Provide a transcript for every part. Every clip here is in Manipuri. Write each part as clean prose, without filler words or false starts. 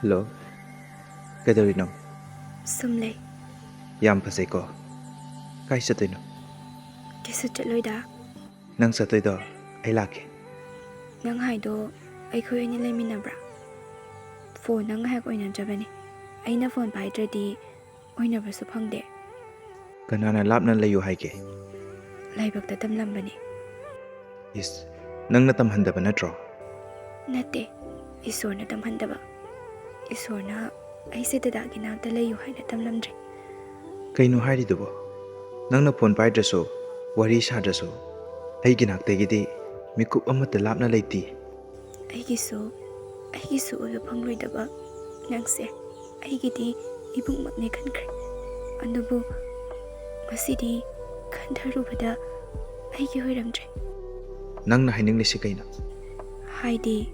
Hello. Kadarino? Sumlay. Yam pasay ko. Kay sa tino? Kisu chaloy da. Nang sa to'y ay laki. Nang haido ay ko ni lay minabra. Phone nang hak oy na jabani. Ay na phone paidradi oy na basu phangde. Kanana lapna layo hay ke. Laibak ta tamlambani. Is nang natamhanda ba natro? Nate. Isor na tamhandaba. Isor na ay sa dadagi na talayo hay na tamlamdre. Kay no hari dubo. Nang na phone paidrasu, wari sadrasu. Ay enaktagi di mikup amata lapna leite. Ay gisu ulo pangloydaba. Nangse ay gidi ibung magne kankre. Anubu masidi kandharubada ay gihoiramdre. Nang na haining lisi kay na? Haidi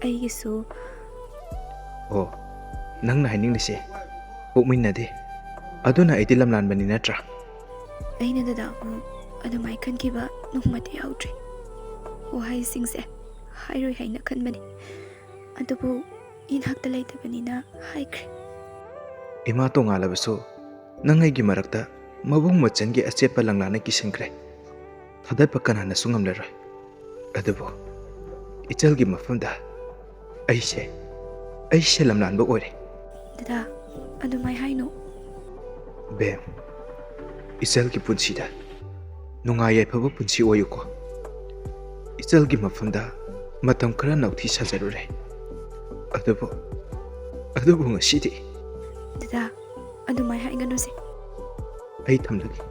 ay gisu. Oh, nang na haining lisi. Pukmin na di. Ado na itilam lan ba ni natra? Ay nadada ko adumay kan kiba nung mati yaudre. Wahay singse hayroy hay na kan bani. Adubu inhaktalay tabani na haykre. Ima to nga labaso. Nang ay gimarakta mabung machan gi asep pa lang lana kisangkre. Thaday pa kanana sungam laroy. Adubo ichal gi mafamda ay siya lamlan ba ore. Dada adumay hay no. Bem, ichal gi punsida nungayay pa ba punsi oyo ko. Ichal gi mafamda matam kara nauthi sajarure. Adubo nga sidi. Dada adumay hay ganun si. Ay tamlagi.